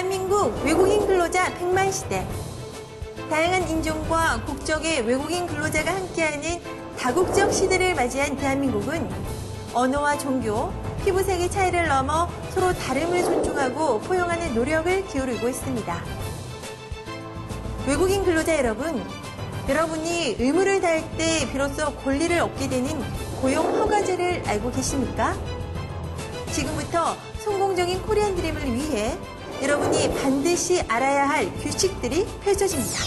대한민국 외국인 근로자 100만 시대. 다양한 인종과 국적의 외국인 근로자가 함께하는 다국적 시대를 맞이한 대한민국은 언어와 종교, 피부색의 차이를 넘어 서로 다름을 존중하고 포용하는 노력을 기울이고 있습니다. 외국인 근로자 여러분, 여러분이 의무를 다할 때 비로소 권리를 얻게 되는 고용 허가제를 알고 계십니까? 지금부터 성공적인 코리안 드림을 위해 여러분이 반드시 알아야 할 규칙들이 펼쳐집니다.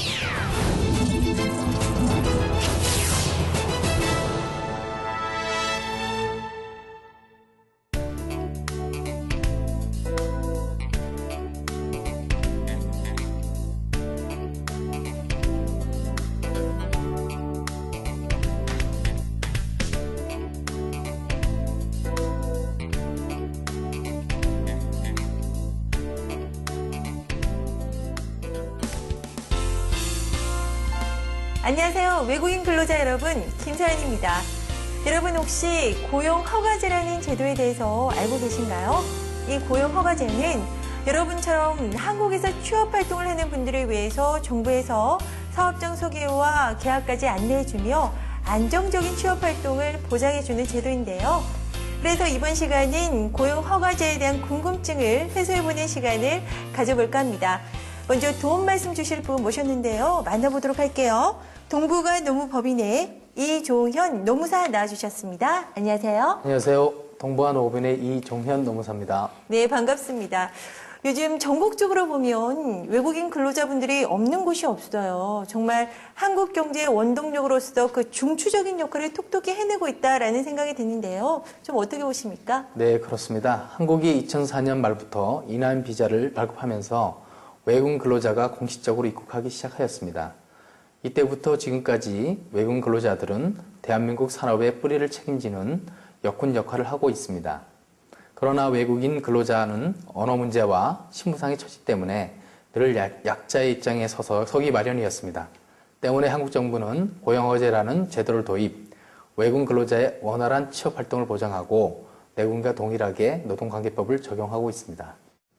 안녕하세요. 외국인 근로자 여러분, 김서연입니다. 여러분 혹시 고용허가제라는 제도에 대해서 알고 계신가요? 이 고용허가제는 여러분처럼 한국에서 취업활동을 하는 분들을 위해서 정부에서 사업장 소개와 계약까지 안내해주며 안정적인 취업활동을 보장해주는 제도인데요. 그래서 이번 시간은 고용허가제에 대한 궁금증을 해소해보는 시간을 가져볼까 합니다. 먼저 도움 말씀 주실 분 모셨는데요. 만나보도록 할게요. 동부가 노무법인의 이종현 노무사 나와주셨습니다. 안녕하세요. 안녕하세요. 동부가 노무법인의 이종현 노무사입니다. 네, 반갑습니다. 요즘 전국적으로 보면 외국인 근로자분들이 없는 곳이 없어요. 정말 한국 경제의 원동력으로서 그 중추적인 역할을 톡톡히 해내고 있다라는 생각이 드는데요. 좀 어떻게 보십니까? 네, 그렇습니다. 한국이 2004년 말부터 이남 비자를 발급하면서 외국인 근로자가 공식적으로 입국하기 시작하였습니다. 이때부터 지금까지 외국인 근로자들은 대한민국 산업의 뿌리를 책임지는 역군 역할을 하고 있습니다. 그러나 외국인 근로자는 언어 문제와 신분상의 처지 때문에 늘 약자의 입장에 서기 마련이었습니다. 때문에 한국 정부는 고용허가제라는 제도를 도입, 외국인 근로자의 원활한 취업 활동을 보장하고 내국인과 동일하게 노동관계법을 적용하고 있습니다.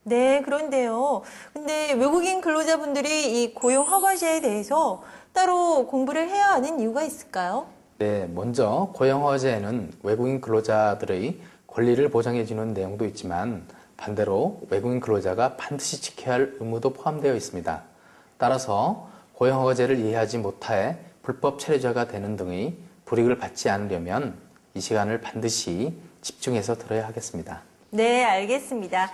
네, 그런데요. 근데 외국인 근로자분들이 이 고용허가제에 대해서 따로 공부를 해야 하는 이유가 있을까요? 네, 먼저 고용허가제에는 외국인 근로자들의 권리를 보장해주는 내용도 있지만 반대로 외국인 근로자가 반드시 지켜야 할 의무도 포함되어 있습니다. 따라서 고용허가제를 이해하지 못해 불법 체류자가 되는 등의 불이익을 받지 않으려면 이 시간을 반드시 집중해서 들어야 하겠습니다. 네, 알겠습니다.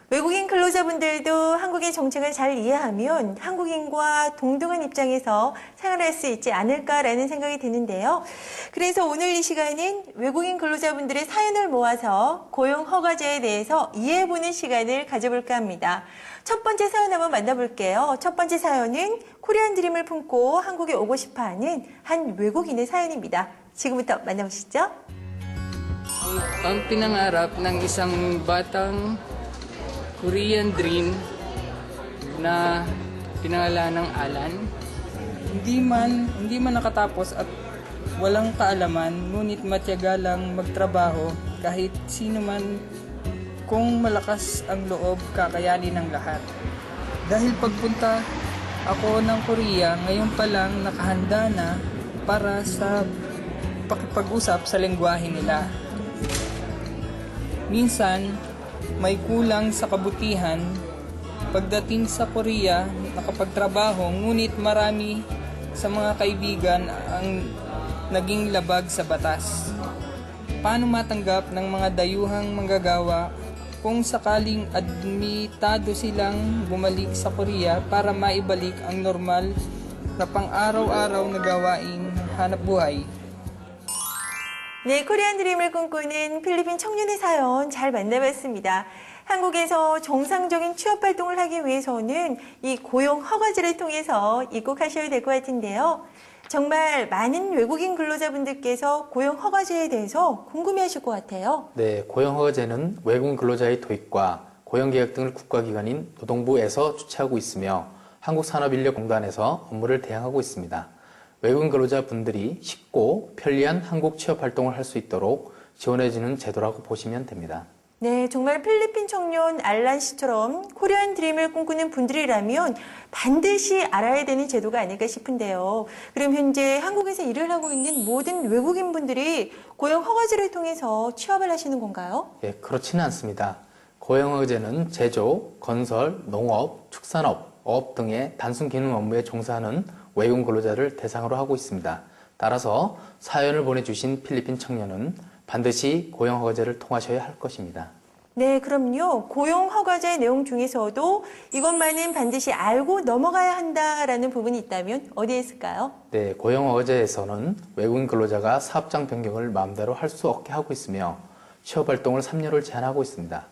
외국인 근로자분들도 한국의 정책을 잘 이해하면 한국인과 동등한 입장에서 생활할 수 있지 않을까라는 생각이 드는데요. 그래서 오늘 이 시간은 외국인 근로자분들의 사연을 모아서 고용허가제에 대해서 이해해보는 시간을 가져볼까 합니다. 첫 번째 사연 한번 만나볼게요. 첫 번째 사연은 코리안 드림을 품고 한국에 오고 싶어하는 한 외국인의 사연입니다. 지금부터 만나보시죠. Ang pinangarap ng isang batang Korean dream na pinangalan ng Alan. Hindi man nakatapos at walang kaalaman, ngunit matyaga lang magtrabaho kahit sino man, kung malakas ang loob, kakayanin ng lahat. Dahil pagpunta ako ng Korea, ngayon pa lang nakahanda na para sa pakipag-usap sa lengguwahe nila. Minsan, may kulang sa kabutihan. Pagdating sa Korea, nakapagtrabaho, ngunit marami sa mga kaibigan ang naging labag sa batas. Paano matanggap ng mga dayuhang manggagawa kung sakaling admitado silang bumalik sa Korea para maibalik ang normal na pang-araw-araw na gawaing hanap buhay? 네, 코리안 드림을 꿈꾸는 필리핀 청년의 사연 잘 만나봤습니다. 한국에서 정상적인 취업 활동을 하기 위해서는 이 고용 허가제를 통해서 입국하셔야 될 것 같은데요. 정말 많은 외국인 근로자분들께서 고용 허가제에 대해서 궁금해하실 것 같아요. 네, 고용 허가제는 외국인 근로자의 도입과 고용계약 등을 국가기관인 노동부에서 주최하고 있으며 한국산업인력공단에서 업무를 대행하고 있습니다. 외국인 근로자분들이 쉽고 편리한 한국 취업 활동을 할 수 있도록 지원해주는 제도라고 보시면 됩니다. 네, 정말 필리핀 청년 알란 씨처럼 코리안 드림을 꿈꾸는 분들이라면 반드시 알아야 되는 제도가 아닐까 싶은데요. 그럼 현재 한국에서 일을 하고 있는 모든 외국인 분들이 고용 허가제를 통해서 취업을 하시는 건가요? 예, 그렇지는 않습니다. 고용 허가제는 제조, 건설, 농업, 축산업, 어업 등의 단순 기능 업무에 종사하는 외국인 근로자를 대상으로 하고 있습니다. 따라서 사연을 보내주신 필리핀 청년은 반드시 고용 허가제를 통하셔야 할 것입니다. 네, 그럼요. 고용 허가제 내용 중에서도 이것만은 반드시 알고 넘어가야 한다라는 부분이 있다면 어디에 있을까요? 네, 고용 허가제에서는 외국인 근로자가 사업장 변경을 마음대로 할 수 없게 하고 있으며 취업 활동을 3년을 제한하고 있습니다.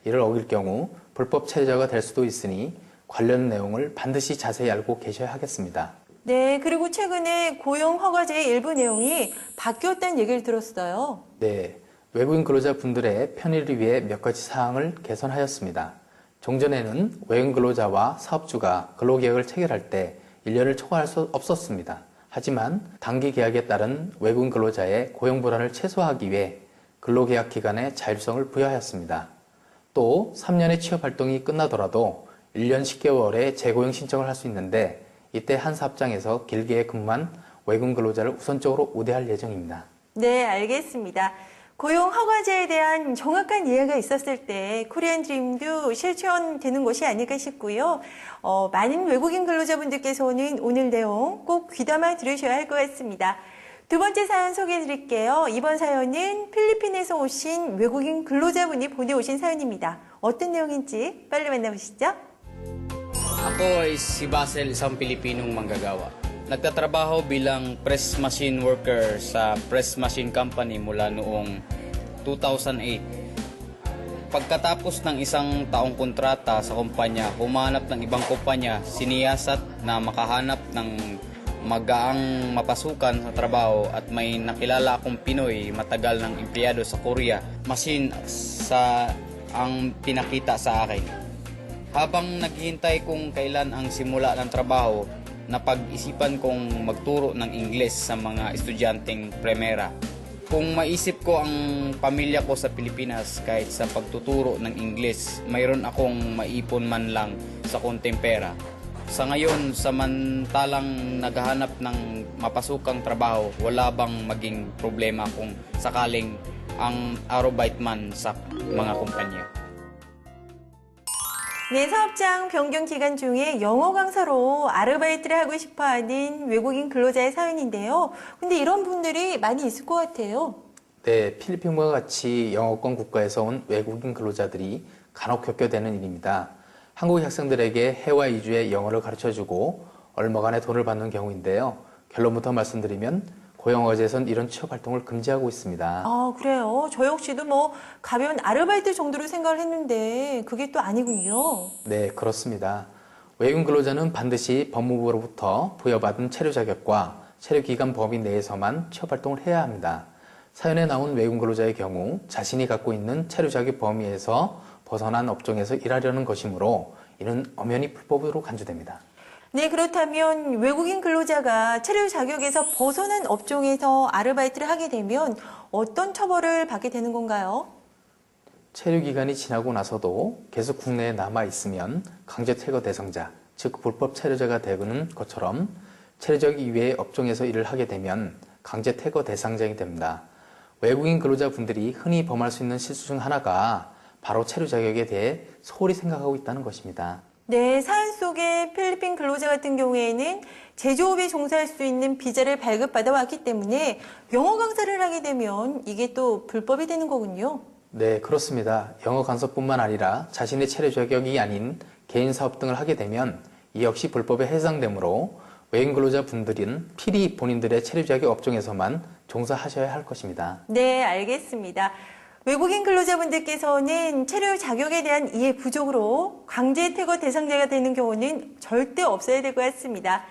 이를 어길 경우 불법 체류자가 될 수도 있으니 관련 내용을 반드시 자세히 알고 계셔야 하겠습니다. 네, 그리고 최근에 고용 허가제의 일부 내용이 바뀌었다는 얘기를 들었어요. 네, 외국인 근로자분들의 편의를 위해 몇 가지 사항을 개선하였습니다. 종전에는 외국인 근로자와 사업주가 근로계약을 체결할 때 1년을 초과할 수 없었습니다. 하지만 단기 계약에 따른 외국인 근로자의 고용 불안을 최소화하기 위해 근로계약 기간에 자율성을 부여하였습니다. 또 3년의 취업 활동이 끝나더라도 1년 10개월의 재고용 신청을 할 수 있는데 이때 한 사업장에서 길게 근무한 외국인 근로자를 우선적으로 우대할 예정입니다. 네, 알겠습니다. 고용 허가제에 대한 정확한 이해가 있었을 때 코리안 드림도 실천되는 것이 아닐까 싶고요. 많은 외국인 근로자분들께서는 오늘 내용 꼭 귀담아 들으셔야 할 것 같습니다. 두 번째 사연 소개해 드릴게요. 이번 사연은 필리핀에서 오신 외국인 근로자분이 보내오신 사연입니다. 어떤 내용인지 빨리 만나보시죠. Ako ay si Basel, isang Pilipinong manggagawa. Nagtatrabaho bilang press machine worker sa press machine company mula noong 2008. Pagkatapos ng isang taong kontrata sa kumpanya, humanap ng ibang kumpanya, siniyasat na makahanap ng magaang mapasukan sa trabaho at may nakilala akong Pinoy matagal ng empleyado sa Korea. Machine sa ang pinakita sa akin. Habang naghihintay kung kailan ang simula ng trabaho, napag-isipan kong magturo ng Ingles sa mga estudyanteng primera. Kung maisip ko ang pamilya ko sa Pilipinas kahit sa pagtuturo ng Ingles, mayroon akong maipon man lang sa konting pera. Sa ngayon, samantalang naghahanap ng mapasukang trabaho, wala bang maging problema kung sakaling ang aerobite man sa mga kumpanya? 네, 사업장 변경 기간 중에 영어 강사로 아르바이트를 하고 싶어하는 외국인 근로자의 사연인데요. 근데 이런 분들이 많이 있을 것 같아요. 네, 필리핀과 같이 영어권 국가에서 온 외국인 근로자들이 간혹 겪게 되는 일입니다. 한국 학생들에게 해외 이주의 영어를 가르쳐주고 얼마간의 돈을 받는 경우인데요. 결론부터 말씀드리면 고용허가제에선 이런 취업 활동을 금지하고 있습니다. 아, 그래요? 저 역시도 가벼운 아르바이트 정도로 생각을 했는데 그게 또 아니군요. 네, 그렇습니다. 외국인 근로자는 반드시 법무부로부터 부여받은 체류 자격과 체류 기간 범위 내에서만 취업 활동을 해야 합니다. 사연에 나온 외국인 근로자의 경우 자신이 갖고 있는 체류 자격 범위에서 벗어난 업종에서 일하려는 것이므로 이는 엄연히 불법으로 간주됩니다. 네, 그렇다면 외국인 근로자가 체류 자격에서 벗어난 업종에서 아르바이트를 하게 되면 어떤 처벌을 받게 되는 건가요? 체류 기간이 지나고 나서도 계속 국내에 남아 있으면 강제 퇴거 대상자, 즉 불법 체류자가 되는 것처럼 체류 자격 이외의 업종에서 일을 하게 되면 강제 퇴거 대상자이 됩니다. 외국인 근로자분들이 흔히 범할 수 있는 실수 중 하나가 바로 체류 자격에 대해 소홀히 생각하고 있다는 것입니다. 네, 사연 속의 필리핀 근로자 같은 경우에는 제조업에 종사할 수 있는 비자를 발급받아 왔기 때문에 영어 강사를 하게 되면 이게 또 불법이 되는 거군요. 네, 그렇습니다. 영어 강사뿐만 아니라 자신의 체류 자격이 아닌 개인 사업 등을 하게 되면 이 역시 불법에 해당되므로 외국인 근로자 분들은 필히 본인들의 체류 자격 업종에서만 종사하셔야 할 것입니다. 네, 알겠습니다. 외국인 근로자분들께서는 체류 자격에 대한 이해 부족으로 강제 퇴거 대상자가 되는 경우는 절대 없어야 될 것 같습니다.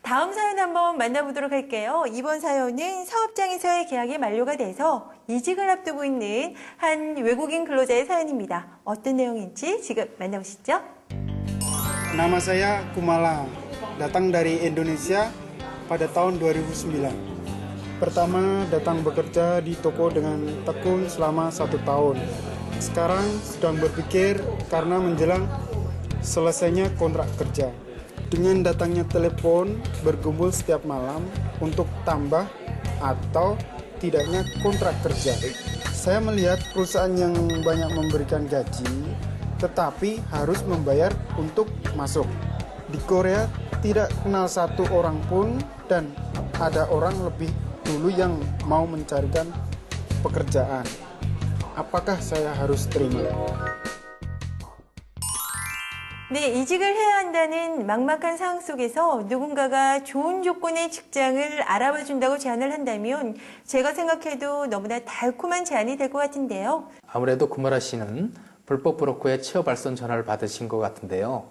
다음 사연 한번 만나보도록 할게요. 이번 사연은 사업장에서의 계약이 만료가 돼서 이직을 앞두고 있는 한 외국인 근로자의 사연입니다. 어떤 내용인지 지금 만나보시죠. Nama saya Kumala, datang dari Indonesia pada tahun 2009. Pertama datang bekerja di toko dengan tekun selama 1 tahun. Sekarang sedang berpikir karena menjelang selesainya kontrak kerja. Dengan datangnya telepon berkumpul setiap malam untuk tambah atau tidaknya kontrak kerja. Saya melihat perusahaan yang banyak memberikan gaji, tetapi harus membayar untuk masuk. Di Korea tidak kenal satu orang pun dan ada orang lebih dulu yang mau mencarikan pekerjaan. Apakah saya harus terima? 네, 이직을 해야 한다는 막막한 상황 속에서 누군가가 좋은 조건의 직장을 알아봐 준다고 제안을 한다면 제가 생각해도 너무나 달콤한 제안이 될 것 같은데요. 아무래도 구마라 씨는 불법 브로커의 취업 알선 전화를 받으신 것 같은데요.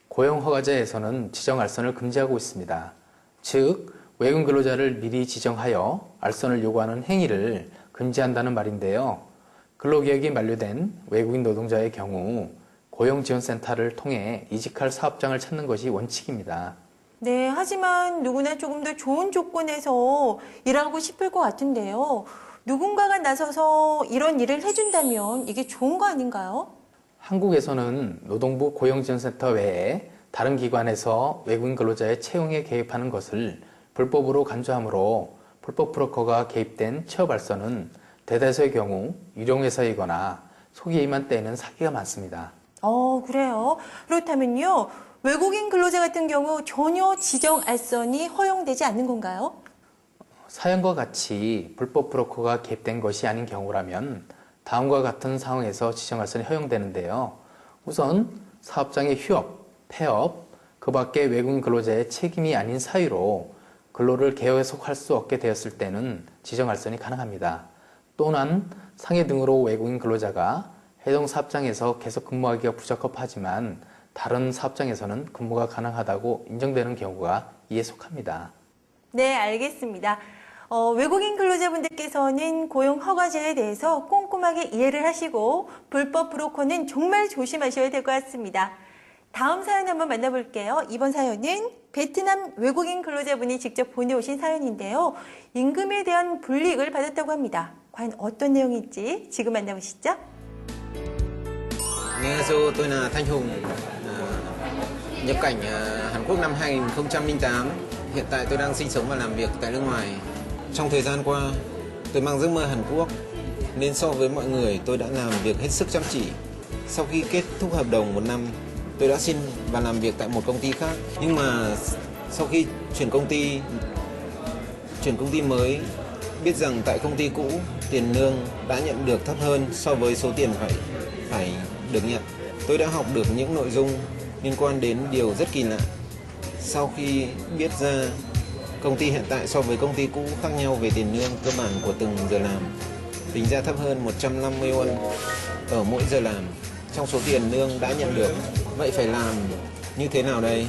고용허가제에서는 지정 알선을 금지하고 있습니다. 즉, 외국 근로자를 미리 지정하여 알선을 요구하는 행위를 금지한다는 말인데요. 근로계약이 만료된 외국인 노동자의 경우 고용지원센터를 통해 이직할 사업장을 찾는 것이 원칙입니다. 네, 하지만 누구나 조금 더 좋은 조건에서 일하고 싶을 것 같은데요. 누군가가 나서서 이런 일을 해준다면 이게 좋은 거 아닌가요? 한국에서는 노동부 고용지원센터 외에 다른 기관에서 외국인 근로자의 채용에 개입하는 것을 불법으로 간주하므로 불법 브로커가 개입된 취업 알선은 대다수의 경우 유령회사이거나 소개임만 떼는 사기가 많습니다. 그래요. 그렇다면요. 외국인 근로자 같은 경우 전혀 지정 알선이 허용되지 않는 건가요? 사연과 같이 불법 브로커가 개입된 것이 아닌 경우라면 다음과 같은 상황에서 지정 알선이 허용되는데요. 우선 사업장의 휴업, 폐업, 그 밖에 외국인 근로자의 책임이 아닌 사유로 근로를 계속할 수 없게 되었을 때는 지정 알선이 가능합니다. 또한 상해 등으로 외국인 근로자가 해당 사업장에서 계속 근무하기가 부적합하지만 다른 사업장에서는 근무가 가능하다고 인정되는 경우가 이에 속합니다. 네, 알겠습니다. 외국인 근로자분들께서는 고용허가제에 대해서 꼼꼼하게 이해를 하시고 불법 브로커는 정말 조심하셔야 될 것 같습니다. 다음 사연 한번 만나볼게요. 이번 사연은 베트남 외국인 근로자분이 직접 보내오신 사연인데요. 임금에 대한 불이익을 받았다고 합니다. 과연 어떤 내용일지 지금 만나보시죠. Nghe tôi là Thanh Hùng, nhập cảnh Hàn Quốc năm 2008. Hiện tại tôi đang sinh sống và làm việc tại nước ngoài. Trong thời gian qua, tôi mang giấc mơ Hàn Quốc, nên so với mọi người tôi đã làm việc hết sức chăm chỉ. Sau khi kết thúc hợp đồng 1 năm, tôi đã xin và làm việc tại một công ty khác. Nhưng mà sau khi chuyển công ty mới, biết rằng tại công ty cũ tiền lương đã nhận được thấp hơn so với số tiền phải được nhận. Tôi đã học được những nội dung liên quan đến điều rất kỳ lạ. Sau khi biết ra công ty hiện tại so với công ty cũ khác nhau về tiền lương cơ bản của từng giờ làm, tính ra thấp hơn 150 won ở mỗi giờ làm trong số tiền lương đã nhận được. Vậy phải làm như thế nào đây?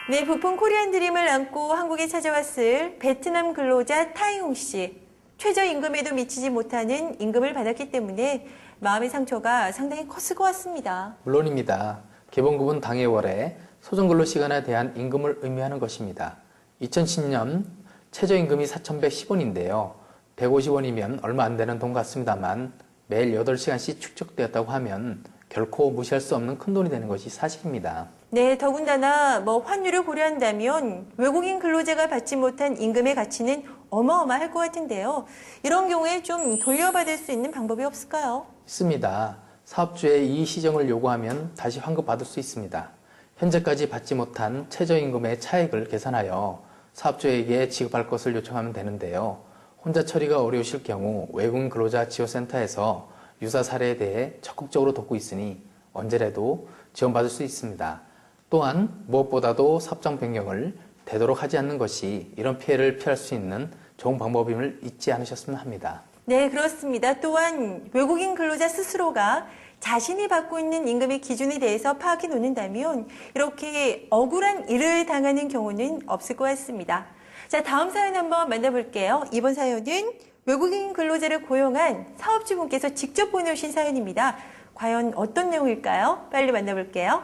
네, 부푼 코리안 드림을 안고 한국에 찾아왔을 베트남 근로자 타이홍 씨. 최저임금에도 미치지 못하는 임금을 받았기 때문에 마음의 상처가 상당히 컸을 것 같습니다. 물론입니다. 기본급은 당해월에 소정근로시간에 대한 임금을 의미하는 것입니다. 2010년 최저임금이 4,110원인데요. 150원이면 얼마 안 되는 돈 같습니다만 매일 8시간씩 축적되었다고 하면 결코 무시할 수 없는 큰 돈이 되는 것이 사실입니다. 네, 더군다나 환율을 고려한다면 외국인 근로자가 받지 못한 임금의 가치는 어마어마할 것 같은데요. 이런 경우에 좀 돌려받을 수 있는 방법이 없을까요? 있습니다. 사업주의 이의 시정을 요구하면 다시 환급받을 수 있습니다. 현재까지 받지 못한 최저임금의 차액을 계산하여 사업주에게 지급할 것을 요청하면 되는데요. 혼자 처리가 어려우실 경우 외국인 근로자 지원센터에서 유사 사례에 대해 적극적으로 돕고 있으니 언제라도 지원받을 수 있습니다. 또한 무엇보다도 사업장 변경을 되도록 하지 않는 것이 이런 피해를 피할 수 있는 좋은 방법임을 잊지 않으셨으면 합니다. 네, 그렇습니다. 또한 외국인 근로자 스스로가 자신이 받고 있는 임금의 기준에 대해서 파악해 놓는다면 이렇게 억울한 일을 당하는 경우는 없을 것 같습니다. 자, 다음 사연 한번 만나볼게요. 이번 사연은 외국인 근로자를 고용한 사업주분께서 직접 보내오신 사연입니다. 과연 어떤 내용일까요? 빨리 만나볼게요.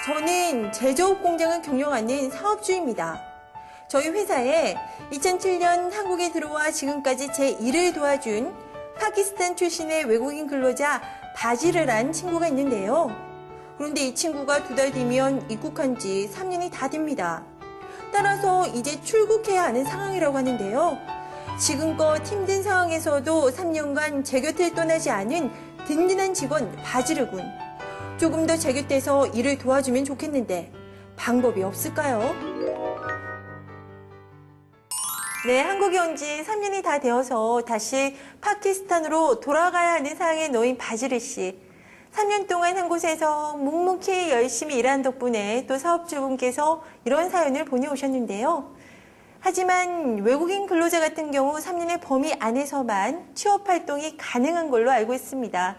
저는 제조업 공장을 경영하는 사업주입니다. 저희 회사에 2007년 한국에 들어와 지금까지 제 일을 도와준 파키스탄 출신의 외국인 근로자 바지르란 친구가 있는데요. 그런데 이 친구가 2달 뒤면 입국한 지 3년이 다 됩니다. 따라서 이제 출국해야 하는 상황이라고 하는데요. 지금껏 힘든 상황에서도 3년간 제 곁을 떠나지 않은 든든한 직원 바지르군. 조금 더 제 곁에서 일을 도와주면 좋겠는데 방법이 없을까요? 네, 한국에 온 지 3년이 다 되어서 다시 파키스탄으로 돌아가야 하는 상황에 놓인 바지르 씨. 3년 동안 한 곳에서 묵묵히 열심히 일한 덕분에 또 사업주분께서 이런 사연을 보내오셨는데요. 하지만 외국인 근로자 같은 경우 3년의 범위 안에서만 취업 활동이 가능한 걸로 알고 있습니다.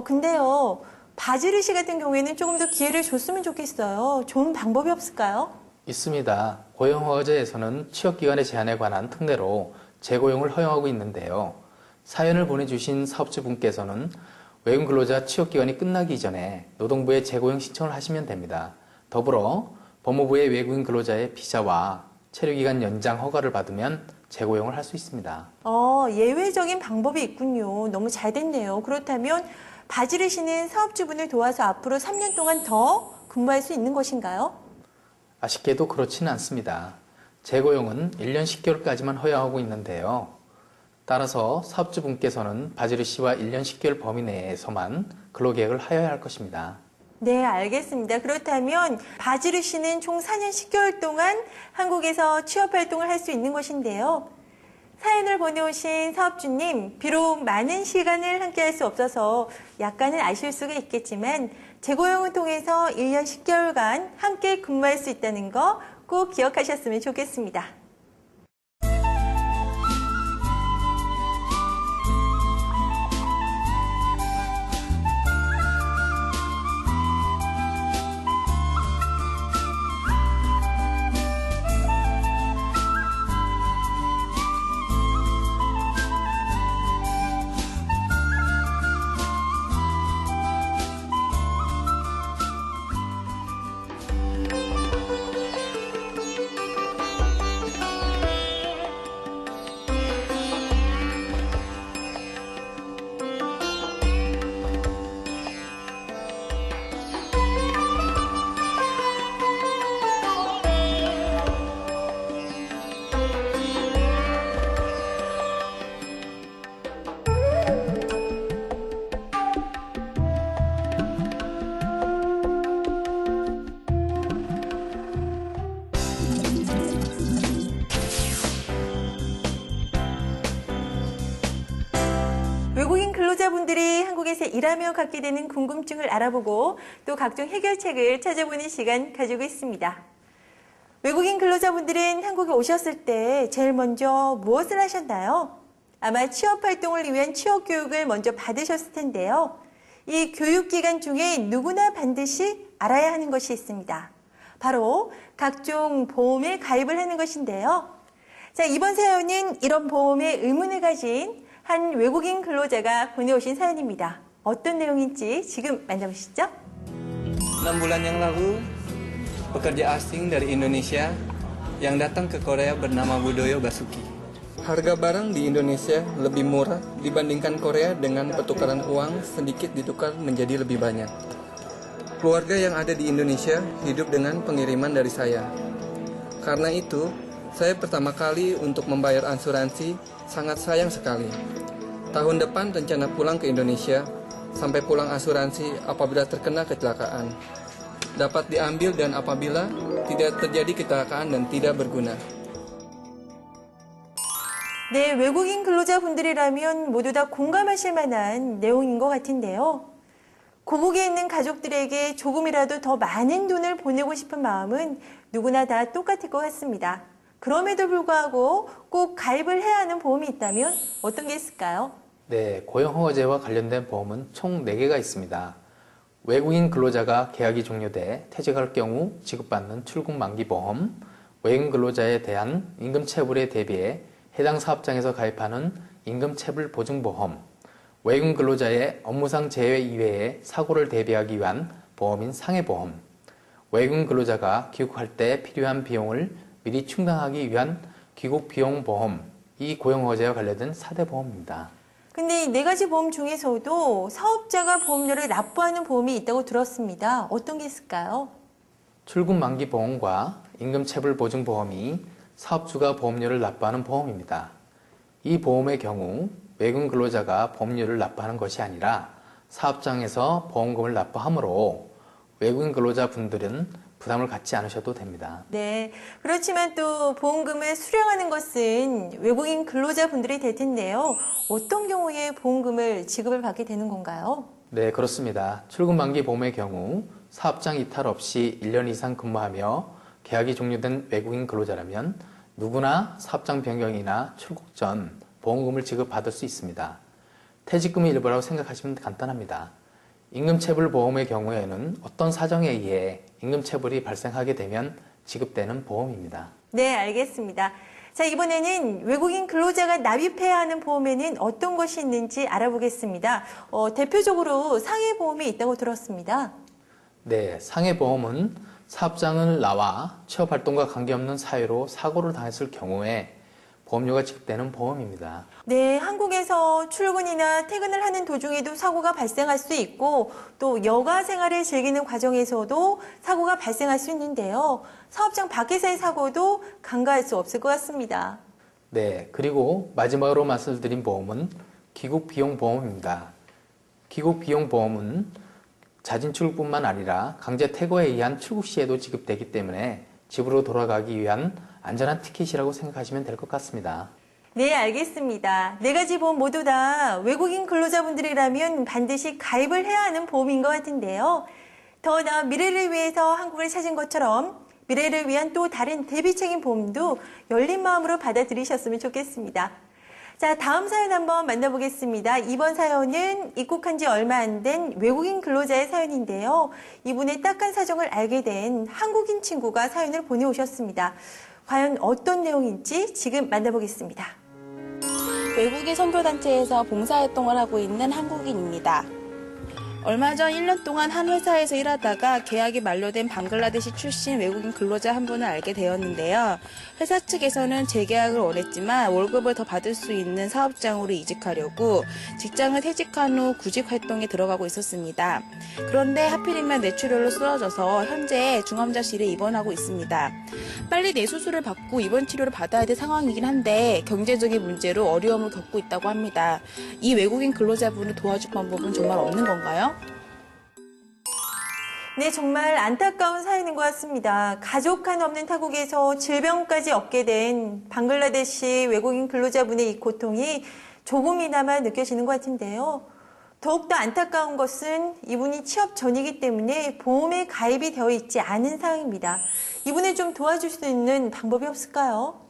근데요, 바지르 씨 같은 경우에는 조금 더 기회를 줬으면 좋겠어요. 좋은 방법이 없을까요? 있습니다. 고용허가제에서는 취업기간의 제한에 관한 특례로 재고용을 허용하고 있는데요. 사연을 보내주신 사업주분께서는 외국인 근로자 취업기간이 끝나기 이전에 노동부에 재고용 신청을 하시면 됩니다. 더불어 법무부의 외국인 근로자의 비자와 체류기간 연장 허가를 받으면 재고용을 할 수 있습니다. 예외적인 방법이 있군요. 너무 잘 됐네요. 그렇다면 바지르 씨는 사업주분을 도와서 앞으로 3년 동안 더 근무할 수 있는 것인가요? 아쉽게도 그렇지는 않습니다. 재고용은 1년 10개월까지만 허용하고 있는데요. 따라서 사업주분께서는 바지르 씨와 1년 10개월 범위 내에서만 근로계획을 하여야 할 것입니다. 네, 알겠습니다. 그렇다면 바지르 씨는 총 4년 10개월 동안 한국에서 취업활동을 할 수 있는 것인데요. 사연을 보내오신 사업주님, 비록 많은 시간을 함께 할 수 없어서 약간은 아쉬울 수가 있겠지만 재고용을 통해서 1년 10개월간 함께 근무할 수 있다는 거 꼭 기억하셨으면 좋겠습니다. 외국인 근로자분들이 한국에서 일하며 갖게 되는 궁금증을 알아보고 또 각종 해결책을 찾아보는 시간 가지고 있습니다. 외국인 근로자분들은 한국에 오셨을 때 제일 먼저 무엇을 하셨나요? 아마 취업활동을 위한 취업교육을 먼저 받으셨을 텐데요. 이 교육기간 중에 누구나 반드시 알아야 하는 것이 있습니다. 바로 각종 보험에 가입을 하는 것인데요. 자, 이번 사연은 이런 보험에 의문을 가진 한 외국인 근로자가 보내오신 사연입니다. 어떤 내용인지 지금 만나보시죠. 6 bulan yang lalu, pekerja asing dari Indonesia yang datang ke Korea bernama Budoyo Basuki. Harga barang di Indonesia lebih murah dibandingkan Korea dengan pertukaran uang sedikit ditukar menjadi lebih banyak. Keluarga yang ada di Indonesia hidup dengan pengiriman dari saya. Karena itu, saya pertama kali untuk membayar asuransi sangat sayang sekali. Tahun depan rencana pulang ke Indonesia, sampai pulang asuransi apabila terkena kecelakaan. Dapat diambil dan apabila tidak terjadi kecelakaan dan tidak berguna. 네, 외국인 근로자분들이라면 모두 다 공감하실 만한 내용인 것 같은데요. 고국에 있는 가족들에게 조금이라도 더 많은 돈을 보내고 싶은 마음은 누구나 다 똑같을 것 같습니다. 그럼에도 불구하고 꼭 가입을 해야 하는 보험이 있다면 어떤 게 있을까요? 네, 고용허가제와 관련된 보험은 총 4개가 있습니다. 외국인 근로자가 계약이 종료돼 퇴직할 경우 지급받는 출국 만기 보험, 외국인 근로자에 대한 임금 체불에 대비해 해당 사업장에서 가입하는 임금 체불 보증 보험, 외국인 근로자의 업무상 재해 이외에 사고를 대비하기 위한 보험인 상해보험, 외국인 근로자가 귀국할 때 필요한 비용을 미리 충당하기 위한 귀국 비용 보험, 이 고용허가제와 관련된 4대 보험입니다. 근데 이 4가지 보험 중에서도 사업자가 보험료를 납부하는 보험이 있다고 들었습니다. 어떤 게 있을까요? 출근 만기 보험과 임금체불 보증 보험이 사업주가 보험료를 납부하는 보험입니다. 이 보험의 경우 외국인 근로자가 보험료를 납부하는 것이 아니라 사업장에서 보험금을 납부하므로 외국인 근로자분들은 부담을 갖지 않으셔도 됩니다. 네. 그렇지만 또 보험금을 수령하는 것은 외국인 근로자분들이 될 텐데요. 어떤 경우에 보험금을 지급을 받게 되는 건가요? 네, 그렇습니다. 출근 만기 보험의 경우 사업장 이탈 없이 1년 이상 근무하며 계약이 종료된 외국인 근로자라면 누구나 사업장 변경이나 출국 전 보험금을 지급받을 수 있습니다. 퇴직금의 일부라고 생각하시면 간단합니다. 임금체불 보험의 경우에는 어떤 사정에 의해 임금체불이 발생하게 되면 지급되는 보험입니다. 네, 알겠습니다. 자, 이번에는 외국인 근로자가 납입해야 하는 보험에는 어떤 것이 있는지 알아보겠습니다. 대표적으로 상해보험이 있다고 들었습니다. 네, 상해보험은 사업장을 나와 취업활동과 관계없는 사유로 사고를 당했을 경우에 보험료가 지급되는 보험입니다. 네, 한국에서 출근이나 퇴근을 하는 도중에도 사고가 발생할 수 있고 또 여가 생활을 즐기는 과정에서도 사고가 발생할 수 있는데요. 사업장 밖에서의 사고도 간과할 수 없을 것 같습니다. 네, 그리고 마지막으로 말씀드린 보험은 귀국비용보험입니다. 귀국비용보험은 자진 출국뿐만 아니라 강제 퇴거에 의한 출국 시에도 지급되기 때문에 집으로 돌아가기 위한 안전한 티켓이라고 생각하시면 될 것 같습니다. 네, 알겠습니다. 4가지 보험 모두 다 외국인 근로자분들이라면 반드시 가입을 해야 하는 보험인 것 같은데요. 더 나은 미래를 위해서 한국을 찾은 것처럼 미래를 위한 또 다른 대비책임 보험도 열린 마음으로 받아들이셨으면 좋겠습니다. 자, 다음 사연 한번 만나보겠습니다. 이번 사연은 입국한 지 얼마 안 된 외국인 근로자의 사연인데요. 이분의 딱한 사정을 알게 된 한국인 친구가 사연을 보내오셨습니다. 과연 어떤 내용인지 지금 만나보겠습니다. 외국인 선교단체에서 봉사활동을 하고 있는 한국인입니다. 얼마 전 1년 동안 한 회사에서 일하다가 계약이 만료된 방글라데시 출신 외국인 근로자 한 분을 알게 되었는데요. 회사 측에서는 재계약을 원했지만 월급을 더 받을 수 있는 사업장으로 이직하려고 직장을 퇴직한 후 구직 활동에 들어가고 있었습니다. 그런데 하필이면 뇌출혈로 쓰러져서 현재 중환자실에 입원하고 있습니다. 빨리 뇌수술을 받고 입원 치료를 받아야 될 상황이긴 한데 경제적인 문제로 어려움을 겪고 있다고 합니다. 이 외국인 근로자분을 도와줄 방법은 정말 없는 건가요? 네, 정말 안타까운 사연인 것 같습니다. 가족 한 없는 타국에서 질병까지 얻게 된 방글라데시 외국인 근로자분의 이 고통이 조금이나마 느껴지는 것 같은데요. 더욱더 안타까운 것은 이분이 취업 전이기 때문에 보험에 가입이 되어 있지 않은 상황입니다. 이분을 좀 도와줄 수 있는 방법이 없을까요?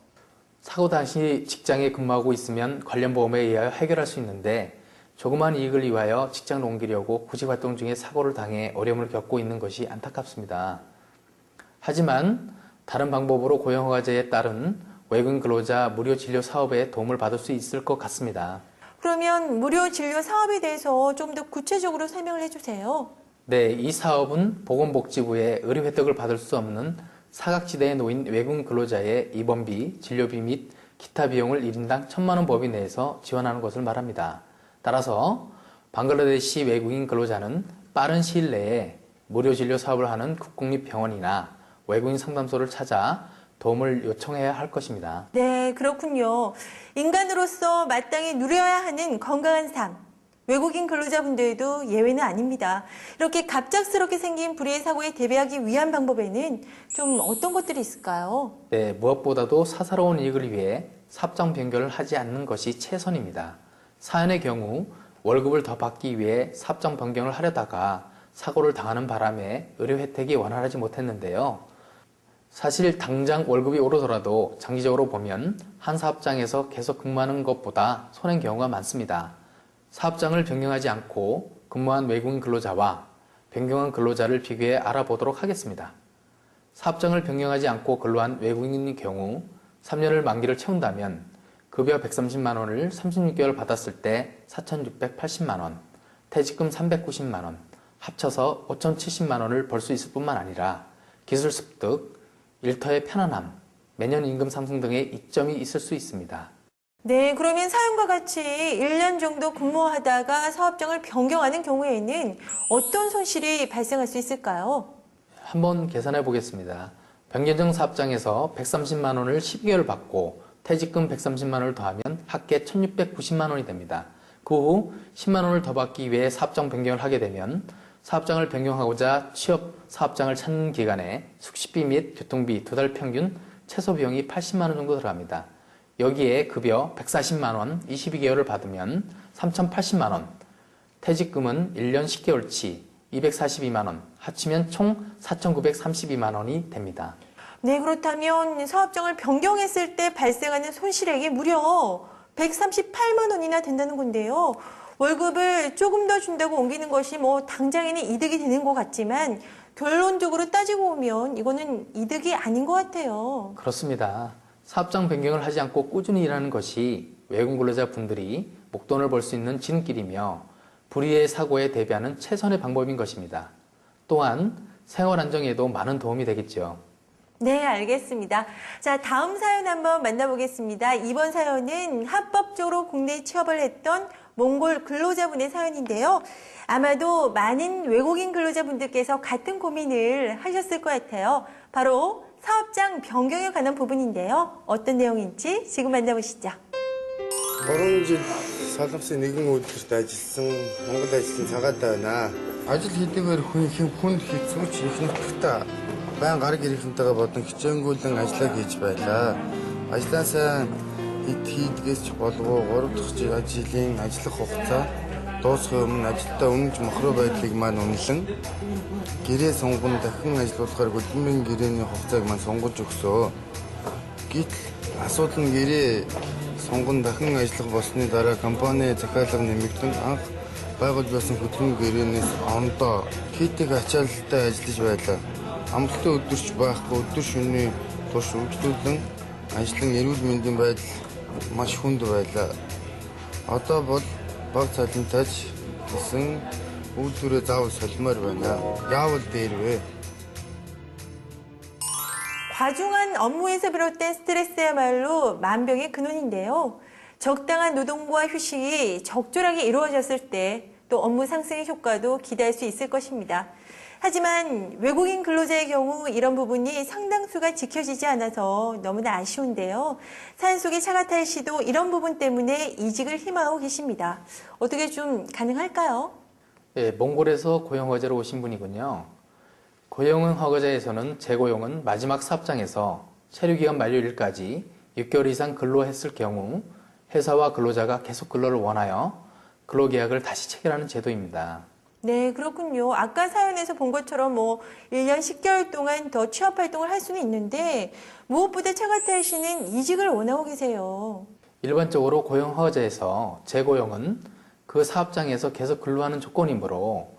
사고 당시 직장에 근무하고 있으면 관련 보험에 의하여 해결할 수 있는데 조그만 이익을 위하여 직장을 옮기려고 구직활동 중에 사고를 당해 어려움을 겪고 있는 것이 안타깝습니다. 하지만 다른 방법으로 고용허가제에 따른 외국인 근로자 무료 진료 사업에 도움을 받을 수 있을 것 같습니다. 그러면 무료 진료 사업에 대해서 좀 더 구체적으로 설명을 해주세요. 네, 이 사업은 보건복지부의 의료 혜택을 받을 수 없는 사각지대에 놓인 외국인 근로자의 입원비, 진료비 및 기타 비용을 1인당 1,000만 원 범위 내에서 지원하는 것을 말합니다. 따라서 방글라데시 외국인 근로자는 빠른 시일 내에 무료 진료 사업을 하는 국공립병원이나 외국인 상담소를 찾아 도움을 요청해야 할 것입니다. 네, 그렇군요. 인간으로서 마땅히 누려야 하는 건강한 삶. 외국인 근로자분들도 예외는 아닙니다. 이렇게 갑작스럽게 생긴 불의의 사고에 대비하기 위한 방법에는 좀 어떤 것들이 있을까요? 네, 무엇보다도 사사로운 이익을 위해 사업장 변경을 하지 않는 것이 최선입니다. 사연의 경우 월급을 더 받기 위해 사업장 변경을 하려다가 사고를 당하는 바람에 의료 혜택이 원활하지 못했는데요. 사실 당장 월급이 오르더라도 장기적으로 보면 한 사업장에서 계속 근무하는 것보다 손해인 경우가 많습니다. 사업장을 변경하지 않고 근무한 외국인 근로자와 변경한 근로자를 비교해 알아보도록 하겠습니다. 사업장을 변경하지 않고 근로한 외국인의 경우 3년을 만기를 채운다면 급여 130만 원을 36개월 받았을 때 4,680만 원, 퇴직금 390만 원, 합쳐서 5,070만 원을 벌 수 있을 뿐만 아니라 기술 습득, 일터의 편안함, 매년 임금 상승 등의 이점이 있을 수 있습니다. 네, 그러면 사연과 같이 1년 정도 근무하다가 사업장을 변경하는 경우에는 어떤 손실이 발생할 수 있을까요? 한번 계산해 보겠습니다. 변경정 사업장에서 130만 원을 12개월 받고 퇴직금 130만 원을 더하면 합계 1690만 원이 됩니다. 그 후 10만 원을 더 받기 위해 사업장 변경을 하게 되면 사업장을 변경하고자 취업 사업장을 찾는 기간에 숙식비 및 교통비 2달 평균 최소 비용이 80만 원 정도 들어갑니다. 여기에 급여 140만 원 22개월을 받으면 3,080만 원, 퇴직금은 1년 10개월치 242만 원, 합치면 총 4,932만 원이 됩니다. 네, 그렇다면 사업장을 변경했을 때 발생하는 손실액이 무려 138만 원이나 된다는 건데요. 월급을 조금 더 준다고 옮기는 것이 당장에는 이득이 되는 것 같지만 결론적으로 따지고 보면 이거는 이득이 아닌 것 같아요. 그렇습니다. 사업장 변경을 하지 않고 꾸준히 일하는 것이 외국 근로자분들이 목돈을 벌 수 있는 지름길이며 불의의 사고에 대비하는 최선의 방법인 것입니다. 또한 생활 안정에도 많은 도움이 되겠죠. 네, 알겠습니다. 자, 다음 사연 한번 만나보겠습니다. 이번 사연은 합법적으로 국내에 취업을 했던 몽골 근로자분의 사연인데요. 아마도 많은 외국인 근로자분들께서 같은 고민을 하셨을 것 같아요. 바로 사업장 변경에 관한 부분인데요. 어떤 내용인지 지금 만나보시죠. 3 жил солонгосын нэгэн үйлдвэрт ажилласан Монгол ажлын цагаатай байна. Ажил хийдгээр хүн хийцгүүч их нутагта байн гар гэрийнхэнтэйгээ бодон хичээнгүйлэн ажиллаа хийж байлаа. Ажлаасаа хийдгээс ч болов 3 дахь жилийн ажиллах хугацаа дуусахын өмнө ажилдаа үнэнч мохроо байдлыг маань үнэлэн гэрээ сунган дахин ажиллуулахаар хөдөлмөрийн гэрээний хугацааг маань сунгаж өгсөө. Гэтэл асуудал нь гэрээ сонгон дахин ажиллах болсны дараа компани захиалга нэмэгдэн анх байгуулж байсан хөдөлмөрийн гэрээнээс ондоо хийдэг ачаалалтай ажиллаж байлаа. Амралтын өдөрч байхгүй өдөр шөнийн турш үйлдвэрлэн ажлын эрүүл мэндийн байдал маш хүнд байлаа. Одоо бол баг цалинтайч гэсэн үйлдвэрээ заавал солимоор байна. Яавал дээр вэ? 과중한 업무에서 비롯된 스트레스야말로 만병의 근원인데요. 적당한 노동과 휴식이 적절하게 이루어졌을 때 또 업무 상승의 효과도 기대할 수 있을 것입니다. 하지만 외국인 근로자의 경우 이런 부분이 상당수가 지켜지지 않아서 너무나 아쉬운데요. 사연 속의 차가탈 씨도 이런 부분 때문에 이직을 희망하고 계십니다. 어떻게 좀 가능할까요? 네, 몽골에서 고용허가제로 오신 분이군요. 고용허가제에서는 재고용은 마지막 사업장에서 체류기간 만료일까지 6개월 이상 근로했을 경우 회사와 근로자가 계속 근로를 원하여 근로계약을 다시 체결하는 제도입니다. 네, 그렇군요. 아까 사연에서 본 것처럼 1년 10개월 동안 더 취업 활동을 할 수는 있는데 무엇보다 차가탈 씨는 이직을 원하고 계세요. 일반적으로 고용허가제에서 재고용은 그 사업장에서 계속 근로하는 조건이므로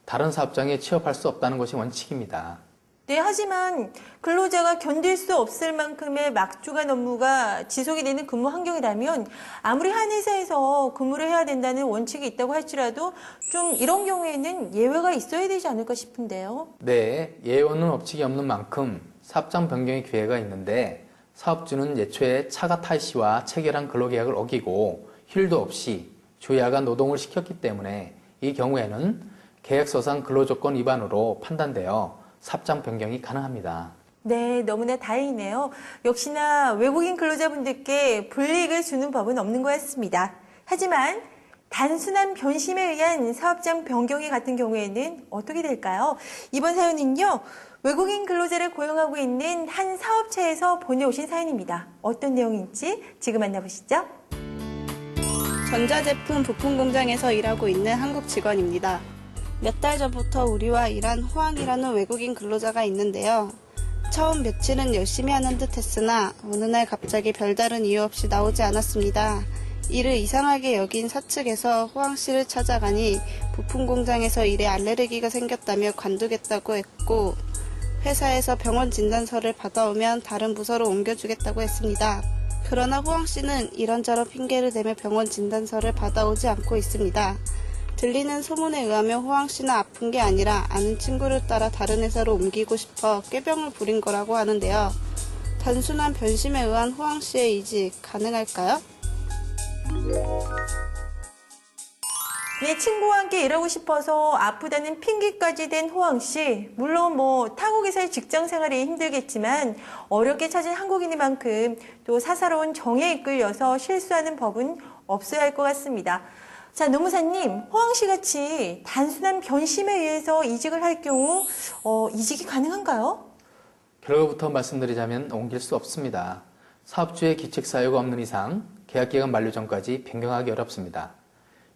다른 사업장에 취업할 수 없다는 것이 원칙입니다. 네, 하지만 근로자가 견딜 수 없을 만큼의 막중한 업무가 지속이 되는 근무 환경이라면 아무리 한 회사에서 근무를 해야 된다는 원칙이 있다고 할지라도 좀 이런 경우에는 예외가 있어야 되지 않을까 싶은데요. 네, 예외는 법칙이 없는 만큼 사업장 변경의 기회가 있는데 사업주는 예초에 차가탈 씨와 체결한 근로계약을 어기고 휴일도 없이 주야간 노동을 시켰기 때문에 이 경우에는 계약서상 근로조건 위반으로 판단되어 사업장 변경이 가능합니다. 네, 너무나 다행이네요. 역시나 외국인 근로자분들께 불이익을 주는 법은 없는 것 같습니다. 하지만 단순한 변심에 의한 사업장 변경이 같은 경우에는 어떻게 될까요? 이번 사연은요, 외국인 근로자를 고용하고 있는 한 사업체에서 보내오신 사연입니다. 어떤 내용인지 지금 만나보시죠. 전자제품 부품 공장에서 일하고 있는 한국 직원입니다. 몇 달 전부터 우리와 일한 호황이라는 외국인 근로자가 있는데요. 처음 며칠은 열심히 하는 듯 했으나 어느 날 갑자기 별다른 이유 없이 나오지 않았습니다. 이를 이상하게 여긴 사측에서 호황 씨를 찾아가니 부품 공장에서 일에 알레르기가 생겼다며 관두겠다고 했고 회사에서 병원 진단서를 받아오면 다른 부서로 옮겨주겠다고 했습니다. 그러나 호황 씨는 이런저런 핑계를 대며 병원 진단서를 받아오지 않고 있습니다. 들리는 소문에 의하면 호황 씨는 아픈 게 아니라 아는 친구를 따라 다른 회사로 옮기고 싶어 꾀병을 부린 거라고 하는데요. 단순한 변심에 의한 호황 씨의 이직 가능할까요? 네, 친구와 함께 일하고 싶어서 아프다는 핑계까지 댄 호황 씨. 물론 타국에서의 직장 생활이 힘들겠지만 어렵게 찾은 한국인이만큼 또 사사로운 정에 이끌려서 실수하는 법은 없어야 할 것 같습니다. 자, 노무사님, 호황 씨 같이 단순한 변심에 의해서 이직을 할 경우 이직이 가능한가요? 결과부터 말씀드리자면 옮길 수 없습니다. 사업주의 기책사유가 없는 이상 계약기간 만료 전까지 변경하기 어렵습니다.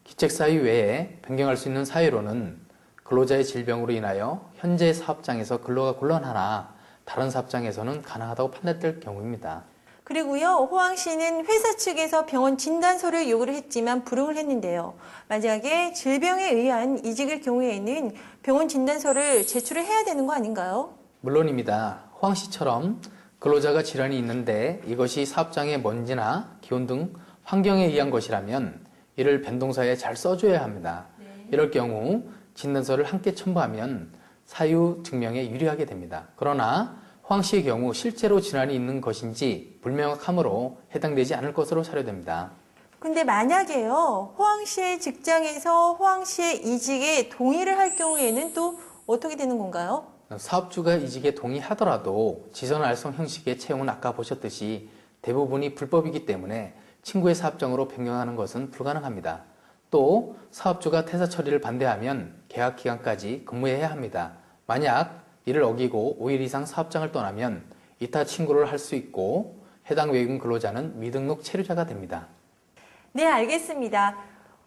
기책사유 외에 변경할 수 있는 사유로는 근로자의 질병으로 인하여 현재 사업장에서 근로가 곤란하나 다른 사업장에서는 가능하다고 판단될 경우입니다. 그리고요, 호황 씨는 회사 측에서 병원 진단서를 요구를 했지만 불응을 했는데요. 만약에 질병에 의한 이직일 경우에는 병원 진단서를 제출을 해야 되는 거 아닌가요? 물론입니다. 호황 씨처럼 근로자가 질환이 있는데 이것이 사업장의 먼지나 기온 등 환경에 의한 것이라면 이를 변동사에 잘 써줘야 합니다. 이럴 경우 진단서를 함께 첨부하면 사유 증명에 유리하게 됩니다. 그러나 호황 씨의 경우 실제로 질환이 있는 것인지 불명확하므로 해당되지 않을 것으로 사료됩니다. 근데 만약에요, 호황 씨의 직장에서 호황 씨의 이직에 동의를 할 경우에는 또 어떻게 되는 건가요? 사업주가 이직에 동의하더라도 지선알성 형식의 채용은 아까 보셨듯이 대부분이 불법이기 때문에 친구의 사업장으로 변경하는 것은 불가능합니다. 또 사업주가 퇴사 처리를 반대하면 계약 기간까지 근무해야 합니다. 만약 이를 어기고 5일 이상 사업장을 떠나면 이타 친구를 할 수 있고 해당 외국인 근로자는 미등록 체류자가 됩니다. 네, 알겠습니다.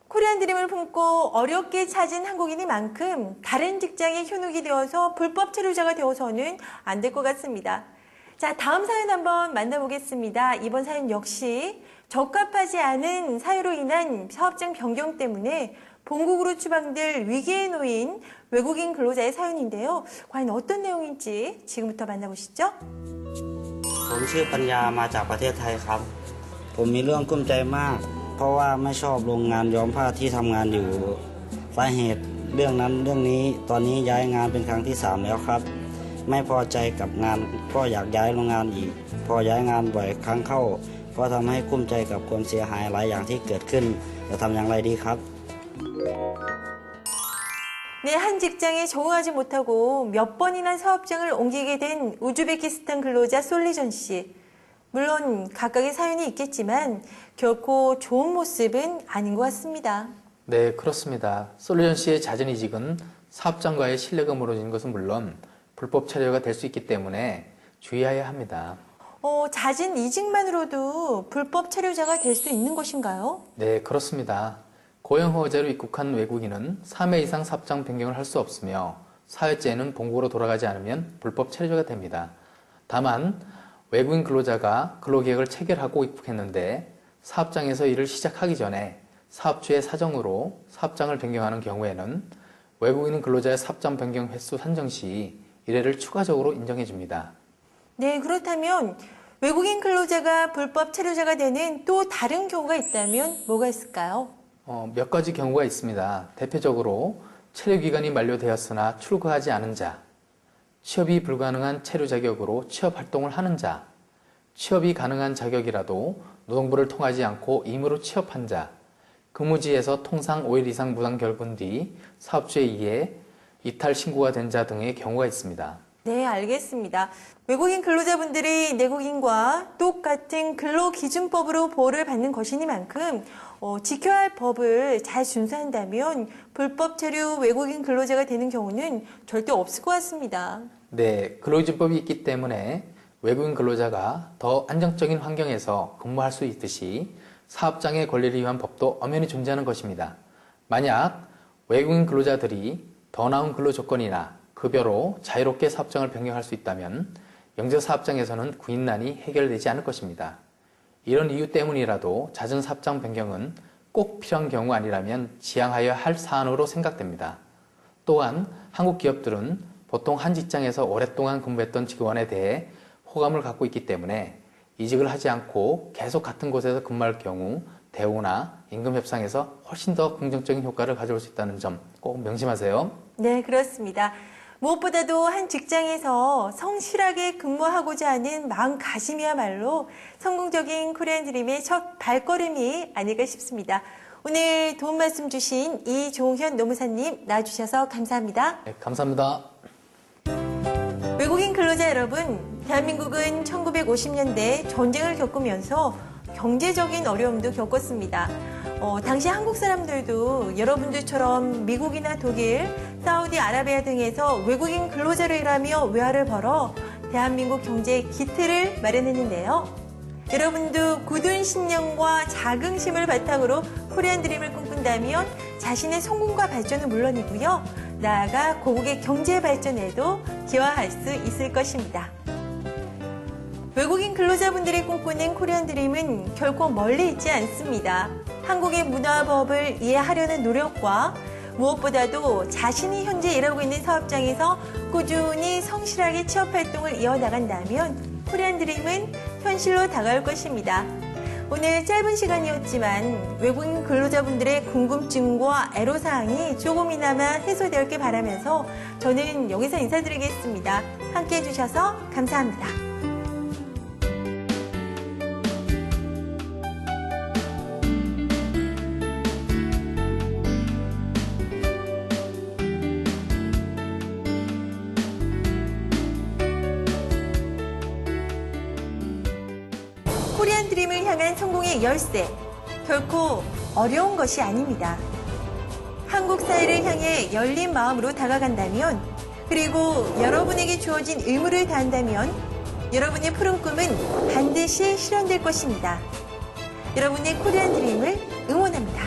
코리안 드림을 품고 어렵게 찾은 한국인이만큼 다른 직장에 현혹이 되어서 불법 체류자가 되어서는 안 될 것 같습니다. 자, 다음 사연 한번 만나보겠습니다. 이번 사연 역시 적합하지 않은 사유로 인한 사업장 변경 때문에 본국으로 추방될 위기에 놓인 외국인 근로자의 사연인데요. 과연 어떤 내용인지 지금부터 만나보시죠. ผมชื่อปัญญามาจากประเทศไทยครับผมมีเรื่องกลุ้มใจมากเพราะว่าไม่ชอบโรงงานย้อมผ้าที่ทำงานอยู่สาเหตุเรื่องนั้นเรื่องนี้ตอนนี้ย้ายงานเป็นครั้งที่3แล้วครับไม่พอใจกับงานก็อยากย้ายโรงงานอีกพอย้ายงานบ่อยครั้งเข้าก็ทำให้กลุ้มใจกับความเสียหายหลายอย่างที่เกิดขึ้นจะทำอย่างไรดีครับ 네, 한 직장에 적응하지 못하고 몇 번이나 사업장을 옮기게 된 우즈베키스탄 근로자 솔리전 씨. 물론 각각의 사연이 있겠지만 결코 좋은 모습은 아닌 것 같습니다. 네, 그렇습니다. 솔리전 씨의 잦은 이직은 사업장과의 신뢰가 무너지는 것은 물론 불법 체류가 될 수 있기 때문에 주의해야 합니다. 잦은 이직만으로도 불법 체류자가 될 수 있는 것인가요? 네, 그렇습니다. 고용 허가제로 입국한 외국인은 3회 이상 사업장 변경을 할 수 없으며 4회째는 본국으로 돌아가지 않으면 불법 체류자가 됩니다. 다만 외국인 근로자가 근로계획을 체결하고 입국했는데 사업장에서 일을 시작하기 전에 사업주의 사정으로 사업장을 변경하는 경우에는 외국인 근로자의 사업장 변경 횟수 산정 시 1회를 추가적으로 인정해 줍니다. 네, 그렇다면 외국인 근로자가 불법 체류자가 되는 또 다른 경우가 있다면 뭐가 있을까요? 몇 가지 경우가 있습니다. 대표적으로 체류 기간이 만료되었으나 출국하지 않은 자, 취업이 불가능한 체류 자격으로 취업 활동을 하는 자, 취업이 가능한 자격이라도 노동부를 통하지 않고 임의로 취업한 자, 근무지에서 통상 5일 이상 무단 결근 뒤 사업주에 의해 이탈 신고가 된 자 등의 경우가 있습니다. 네, 알겠습니다. 외국인 근로자분들이 내국인과 똑같은 근로기준법으로 보호를 받는 것이니만큼 지켜야 할 법을 잘 준수한다면 불법 체류 외국인 근로자가 되는 경우는 절대 없을 것 같습니다. 네, 근로기준법이 있기 때문에 외국인 근로자가 더 안정적인 환경에서 근무할 수 있듯이 사업장의 권리를 위한 법도 엄연히 존재하는 것입니다. 만약 외국인 근로자들이 더 나은 근로 조건이나 급여로 자유롭게 사업장을 변경할 수 있다면 영재사업장에서는 구인난이 해결되지 않을 것입니다. 이런 이유 때문이라도 잦은 사업장 변경은 꼭 필요한 경우 아니라면 지양하여야 할 사안으로 생각됩니다. 또한 한국 기업들은 보통 한 직장에서 오랫동안 근무했던 직원에 대해 호감을 갖고 있기 때문에 이직을 하지 않고 계속 같은 곳에서 근무할 경우 대우나 임금 협상에서 훨씬 더 긍정적인 효과를 가져올 수 있다는 점 꼭 명심하세요. 네, 그렇습니다. 무엇보다도 한 직장에서 성실하게 근무하고자 하는 마음가짐이야말로 성공적인 코리안 드림의 첫 발걸음이 아닐까 싶습니다. 오늘 도움 말씀 주신 이종현 노무사님 나와주셔서 감사합니다. 네, 감사합니다. 외국인 근로자 여러분, 대한민국은 1950년대 전쟁을 겪으면서 경제적인 어려움도 겪었습니다. 당시 한국 사람들도 여러분들처럼 미국이나 독일, 사우디아라비아 등에서 외국인 근로자로 일하며 외화를 벌어 대한민국 경제의 기틀을 마련했는데요. 여러분도 굳은 신념과 자긍심을 바탕으로 코리안 드림을 꿈꾼다면 자신의 성공과 발전은 물론이고요. 나아가 고국의 경제 발전에도 기여할 수 있을 것입니다. 외국인 근로자분들이 꿈꾸는 코리안 드림은 결코 멀리 있지 않습니다. 한국의 문화법을 이해하려는 노력과 무엇보다도 자신이 현재 일하고 있는 사업장에서 꾸준히 성실하게 취업활동을 이어나간다면 코리안 드림은 현실로 다가올 것입니다. 오늘 짧은 시간이었지만 외국인 근로자분들의 궁금증과 애로사항이 조금이나마 해소되었길 바라면서 저는 여기서 인사드리겠습니다. 함께해 주셔서 감사합니다. 코리안 드림을 향한 성공의 열쇠, 결코 어려운 것이 아닙니다. 한국 사회를 향해 열린 마음으로 다가간다면, 그리고 여러분에게 주어진 의무를 다한다면 여러분의 푸른 꿈은 반드시 실현될 것입니다. 여러분의 코리안 드림을 응원합니다.